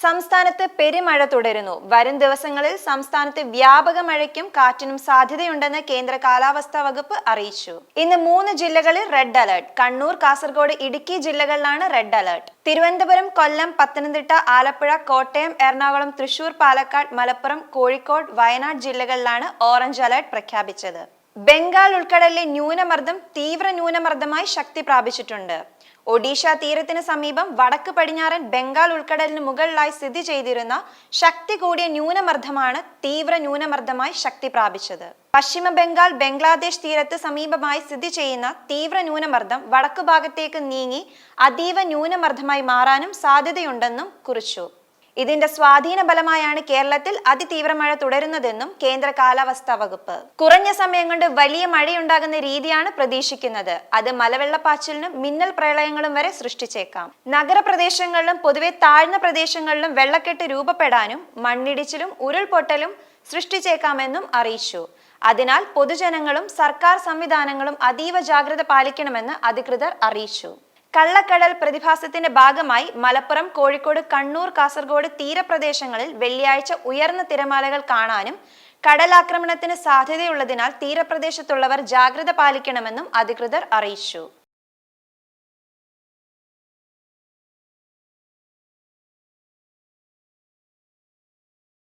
സംസ്ഥാനത്ത് പെരുമഴ തുടരുന്നു. വരും ദിവസങ്ങളിൽ സംസ്ഥാനത്ത് വ്യാപക മഴയ്ക്കും കാറ്റിനും സാധ്യതയുണ്ടെന്ന് കേന്ദ്ര കാലാവസ്ഥാ വകുപ്പ് അറിയിച്ചു. ഇന്ന് 3 ജില്ലകളിൽ റെഡ് അലർട്ട്. കണ്ണൂർ, കാസർഗോഡ്, ഇടുക്കി ജില്ലകളിലാണ് റെഡ് അലർട്ട്. തിരുവനന്തപുരം, കൊല്ലം, പത്തനംതിട്ട, ആലപ്പുഴ, കോട്ടയം, എറണാകുളം, തൃശൂർ, പാലക്കാട്, മലപ്പുറം, കോഴിക്കോട്, വയനാട് ജില്ലകളിലാണ് ഓറഞ്ച് അലർട്ട് പ്രഖ്യാപിച്ചത്. ബംഗാൾ ഉൾക്കടലിലെ ന്യൂനമർദ്ദം തീവ്ര ന്യൂനമർദ്ദമായി ശക്തി പ്രാപിച്ചിട്ടുണ്ട്. ഒഡീഷ തീരത്തിന് സമീപം വടക്ക് പടിഞ്ഞാറൻ ബംഗാൾ ഉൾക്കടലിന് മുകളിലായി സ്ഥിതി ചെയ്തിരുന്ന ശക്തി കൂടിയ ന്യൂനമർദ്ദമാണ് തീവ്ര ന്യൂനമർദ്ദമായി ശക്തി പ്രാപിച്ചത്. പശ്ചിമ ബംഗാൾ, ബംഗ്ലാദേശ് തീരത്ത് സമീപമായി സ്ഥിതി ചെയ്യുന്ന തീവ്ര ന്യൂനമർദ്ദം വടക്കു ഭാഗത്തേക്ക് നീങ്ങി അതീവ ന്യൂനമർദ്ദമായി മാറാനും സാധ്യതയുണ്ടെന്നും കുറിച്ചു. ഇതിന്റെ സ്വാധീന ഫലമായാണ് കേരളത്തിൽ അതിതീവ്ര മഴ തുടരുന്നതെന്നും കേന്ദ്ര കാലാവസ്ഥാ വകുപ്പ്. കുറഞ്ഞ സമയം കൊണ്ട് വലിയ മഴയുണ്ടാകുന്ന രീതിയാണ് പ്രതീക്ഷിക്കുന്നത്. അത് മലവെള്ളപ്പാച്ചിലിനും മിന്നൽ പ്രളയങ്ങളും വരെ സൃഷ്ടിച്ചേക്കാം. നഗരപ്രദേശങ്ങളിലും പൊതുവെ താഴ്ന്ന പ്രദേശങ്ങളിലും വെള്ളക്കെട്ട് രൂപപ്പെടാനും മണ്ണിടിച്ചിലും ഉരുൾപൊട്ടലും സൃഷ്ടിച്ചേക്കാമെന്നും അറിയിച്ചു. അതിനാൽ പൊതുജനങ്ങളും സർക്കാർ സംവിധാനങ്ങളും അതീവ ജാഗ്രത പാലിക്കണമെന്ന് അധികൃതർ അറിയിച്ചു. കള്ളക്കടൽ പ്രതിഭാസത്തിന്റെ ഭാഗമായി മലപ്പുറം, കോഴിക്കോട്, കണ്ണൂർ, കാസർഗോഡ് തീരപ്രദേശങ്ങളിൽ വെള്ളിയാഴ്ച ഉയർന്ന തിരമാലകൾ കാണാനും കടലാക്രമണത്തിന് സാധ്യതയുള്ളതിനാൽ തീരപ്രദേശത്തുള്ളവർ ജാഗ്രത പാലിക്കണമെന്നും അധികൃതർ അറിയിച്ചു.